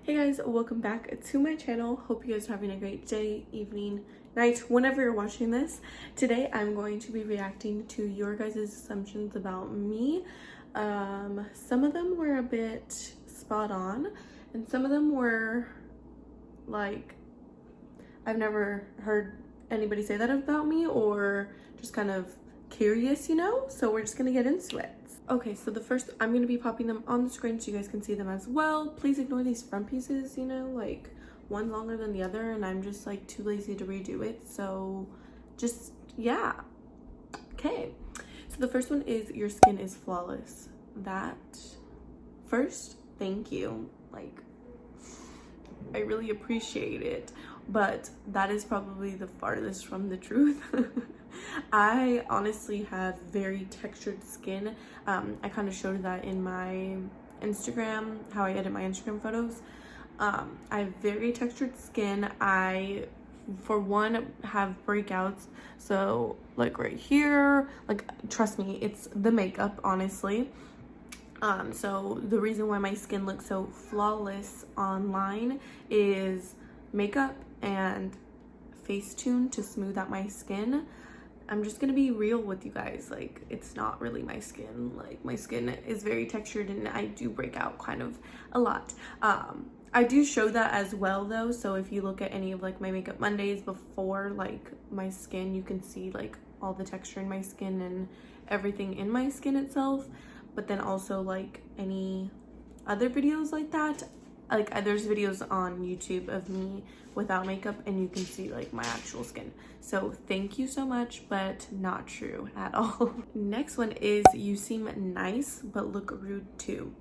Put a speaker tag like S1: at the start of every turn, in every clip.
S1: Hey guys, welcome back to my channel. Hope you guys are having a great day, evening, night, whenever you're watching this. Today I'm going to be reacting to your guys' assumptions about me. Some of them were a bit spot on and some of them were like, I've never heard anybody say that about me, or just kind of curious, you know? So we're just gonna get into it. Okay, so the first, I'm going to be popping them on the screen so you guys can see them as well. Please ignore these front pieces, you know, like one's longer than the other and I'm just like too lazy to redo it. So just, yeah. Okay, so the first one is your skin is flawless. That first, thank you. Like, I really appreciate it, but that is probably the farthest from the truth. I honestly have very textured skin. I kind of showed that in my Instagram, how I edit my Instagram photos. I have very textured skin. I, for one, have breakouts. So like right here, like trust me, it's the makeup, honestly. So the reason why my skin looks so flawless online is makeup and Facetune to smooth out my skin. I'm just gonna be real with you guys, like it's not really my skin. Like my skin is very textured and I do break out kind of a lot. I do show that as well though, so if you look at any of like my makeup Mondays before like my skin, you can see like all the texture in my skin and everything in my skin itself. But then also like any other videos like that, like there's videos on YouTube of me without makeup and you can see like my actual skin. So thank you so much, but not true at all. Next one is you seem nice but look rude too.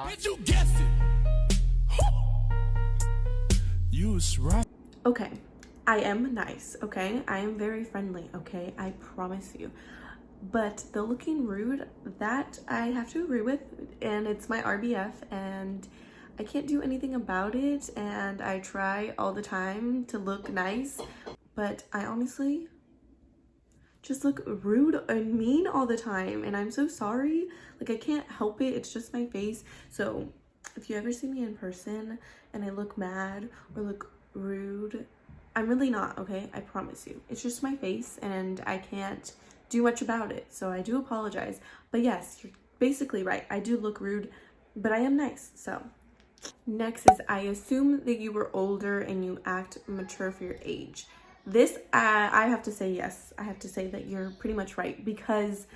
S2: Did you guess it? You was right.
S1: Okay, I am nice, okay? I am very friendly, okay? I promise you. But the looking rude, that I have to agree with, and it's my RBF and I can't do anything about it, and I try all the time to look nice, but I honestly just look rude and mean all the time, and I'm so sorry. Like, I can't help it. It's just my face. So if you ever see me in person and I look mad or look rude, I'm really not, okay? I promise you. It's just my face and I can't do much about it. So I do apologize. But yes, you're basically right. I do look rude, but I am nice. So next is I assume that you were older and you act mature for your age. This, I have to say yes. I have to say that you're pretty much right, because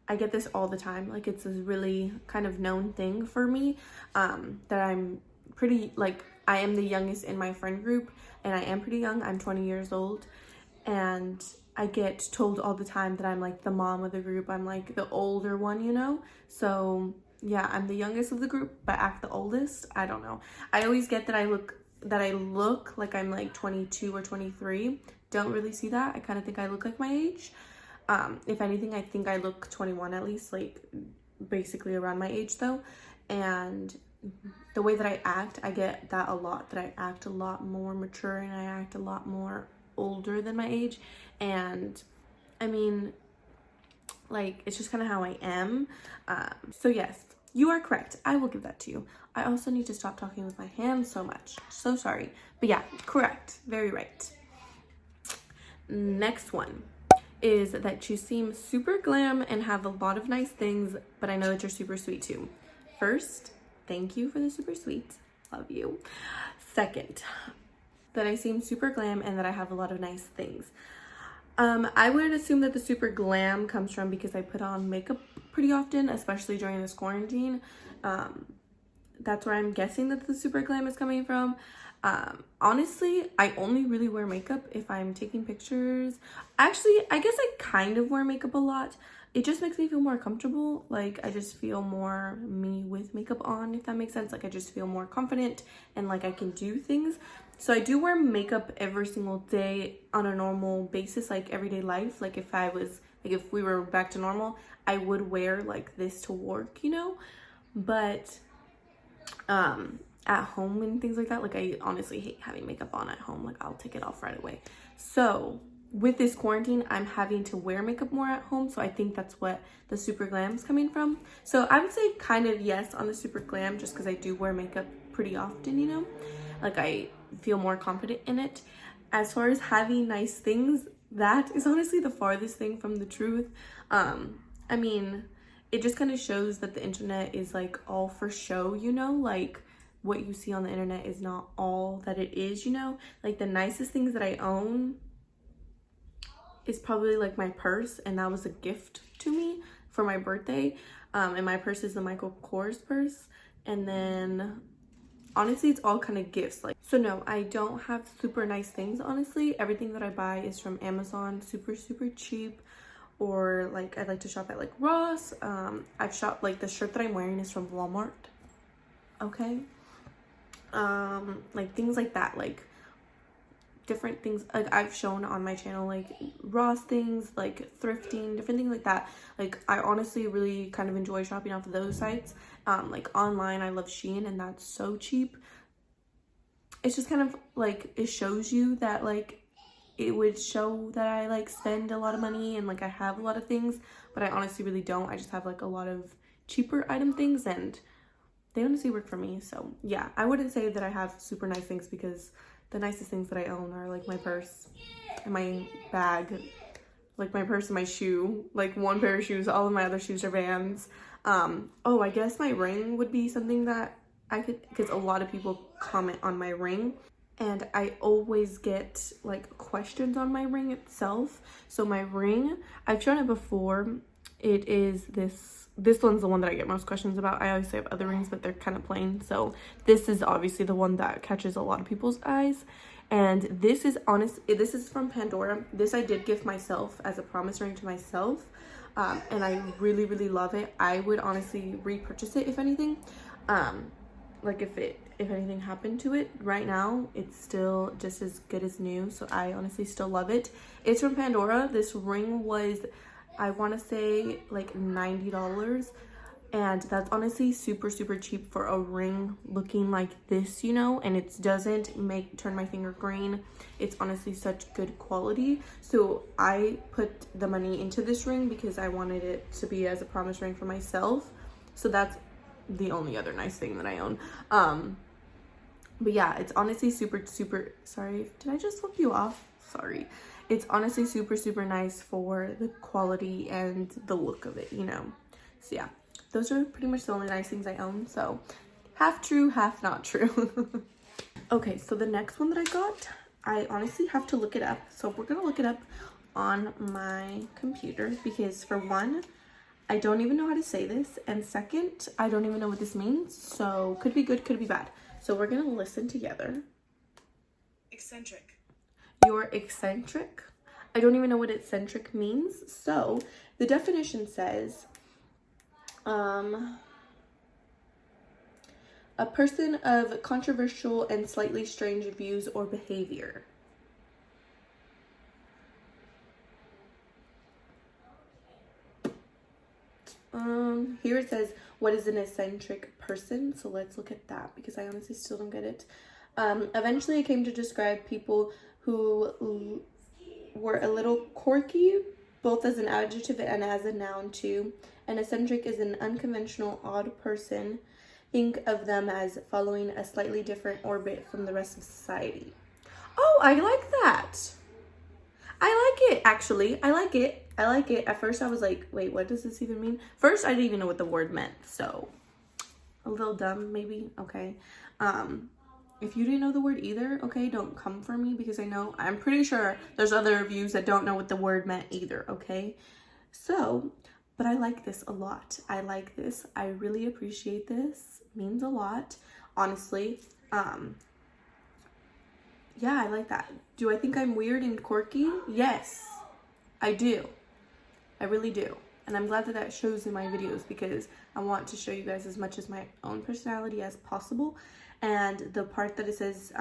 S1: I get this all the time. Like, it's a really kind of known thing for me, that I'm pretty, like, I am the youngest in my friend group and I am pretty young. I'm 20 years old and I get told all the time that I'm like the mom of the group. I'm like the older one, you know? So yeah, I'm the youngest of the group, but act the oldest. I don't know. I always get that I look like I'm like 22 or 23. Don't really see that. I kind of think I look like my age. If anything, I think I look 21 at least, like basically around my age though. And the way that I act, I get that a lot, that I act a lot more mature and I act a lot more older than my age. And I mean, like, it's just kind of how I am. So yes, you are correct. I will give that to you. I also need to stop talking with my hands so much. So sorry. But yeah, correct. Very right. Next one is that you seem super glam and have a lot of nice things, but I know that you're super sweet too. First, thank you for the super sweet. Love you. Second, that I seem super glam and that I have a lot of nice things. I would assume that the super glam comes from because I put on makeup pretty often, especially during this quarantine. That's where I'm guessing that the super glam is coming from. Honestly, I only really wear makeup if I'm taking pictures. Actually, I guess I kind of wear makeup a lot. It just makes me feel more comfortable. Like, I just feel more me with makeup on, if that makes sense. Like, I just feel more confident and like I can do things. So I do wear makeup every single day on a normal basis, like everyday life. Like if I was, like if we were back to normal, I would wear like this to work, you know? But at home and things like that, like I honestly hate having makeup on at home. Like I'll take it off right away. So with this quarantine, I'm having to wear makeup more at home, so I think that's what the super glam's coming from. So I would say kind of yes on the super glam, just because I do wear makeup pretty often, you know, like I feel more confident in it. As far as having nice things, that is honestly the farthest thing from the truth. I mean, it just kind of shows that the internet is like all for show, you know, like what you see on the internet is not all that it is, you know. Like the nicest things that I own is probably like my purse, and that was a gift to me for my birthday. And my purse is the Michael Kors purse. And then honestly, it's all kind of gifts. Like, so no, I don't have super nice things. Honestly, everything that I buy is from Amazon, super cheap, or like I like to shop at like Ross. I've shopped, like the shirt that I'm wearing is from Walmart. Okay, like things like that, like different things like I've shown on my channel, like Ross things, like thrifting, different things like that. Like I honestly really kind of enjoy shopping off of those sites. Like online, I love Shein, and that's so cheap. It's just kind of like, it shows you that like it would show that I like spend a lot of money and like I have a lot of things, but I honestly really don't. I just have like a lot of cheaper item things, and they honestly work for me. So yeah, I wouldn't say that I have super nice things, because the nicest things that I own are like my purse and my bag, like my purse and my shoe, like one pair of shoes. All of my other shoes are Vans. Oh, I guess my ring would be something that I could, because a lot of people comment on my ring, and I always get like questions on my ring itself. So my ring, I've shown it before. It is this one's the one that I get most questions about. I always have other rings, but they're kind of plain. So this is obviously the one that catches a lot of people's eyes. And this is this is from Pandora. This I did gift myself as a promise ring to myself. And I really love it. I would honestly repurchase it if anything. Like if anything happened to it. Right now, it's still just as good as new. So I honestly still love it. It's from Pandora. This ring was, I want to say like $90, and that's honestly super cheap for a ring looking like this, you know, and it doesn't turn my finger green. It's honestly such good quality. So I put the money into this ring because I wanted it to be as a promise ring for myself. So that's the only other nice thing that I own. But yeah, it's honestly super sorry, did I just flip you off? Sorry. It's honestly super nice for the quality and the look of it, you know. So yeah, those are pretty much the only nice things I own. So half true, half not true. Okay, so the next one that I got, I honestly have to look it up. So we're gonna look it up on my computer, because for one, I don't even know how to say this, and second, I don't even know what this means. So could be good, could be bad. So we're gonna listen together.
S3: Eccentric.
S1: You're eccentric. I don't even know what eccentric means. So the definition says, a person of controversial and slightly strange views or behavior. Here it says, what is an eccentric person? So let's look at that, because I honestly still don't get it. Eventually it came to describe people who were a little quirky, both as an adjective and as a noun too. An eccentric is an unconventional, odd person. Think of them as following a slightly different orbit from the rest of society. Oh, I like that. I like it, actually. I like it. At first I was like, wait, what does this even mean? First, I didn't even know what the word meant, so a little dumb, maybe. Okay. If you didn't know the word either, okay, don't come for me, because I'm pretty sure there's other reviews that don't know what the word meant either, okay? So, but I like this a lot. I like this. I really appreciate this. It means a lot, honestly. Yeah, I like that. Do I think I'm weird and quirky? Yes, I do. I really do. And I'm glad that that shows in my videos, because I want to show you guys as much as my own personality as possible. And the part that it says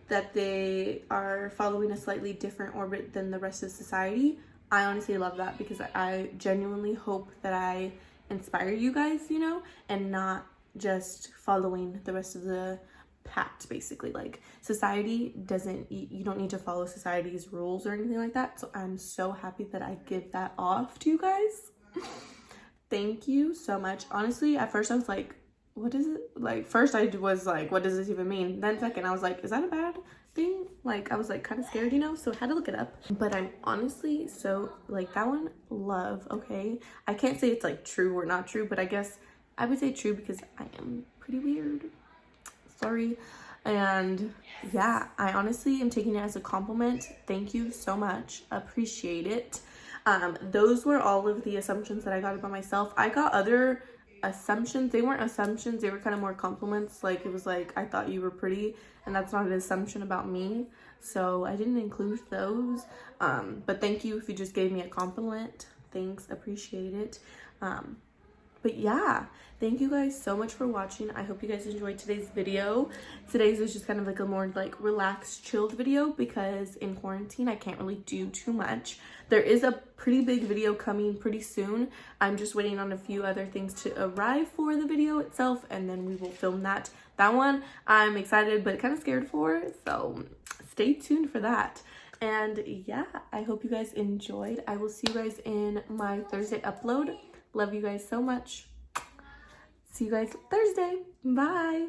S1: that they are following a slightly different orbit than the rest of society, I honestly love that, because I genuinely hope that I inspire you guys, you know, and not just following the rest of the pact, basically. Like, society doesn't, you don't need to follow society's rules or anything like that. So I'm so happy that I give that off to you guys. Thank you so much. Honestly, at first I was like, what is it? Like, first I was like, what does this even mean? Then second, I was like, is that a bad thing? Like, I was like kind of scared, you know? So I had to look it up. But I'm honestly so, like, that one, love, okay? I can't say it's like true or not true, but I guess I would say true because I am pretty weird. Sorry. And yeah, I honestly am taking it as a compliment. Thank you so much. Appreciate it. Those were all of the assumptions that I got about myself. I got other assumptions. They weren't assumptions, they were kind of more compliments. Like, it was like, I thought you were pretty, and that's not an assumption about me, so I didn't include those. But thank you if you just gave me a compliment. Thanks, appreciate it. But yeah, thank you guys so much for watching. I hope you guys enjoyed today's video. Today's was just kind of like a more like relaxed, chilled video because in quarantine I can't really do too much. There is a pretty big video coming pretty soon. I'm just waiting on a few other things to arrive for the video itself, and then we will film that. That one I'm excited but kind of scared for, so stay tuned for that. And yeah, I hope you guys enjoyed. I will see you guys in my Thursday upload. Love you guys so much. See you guys Thursday. Bye.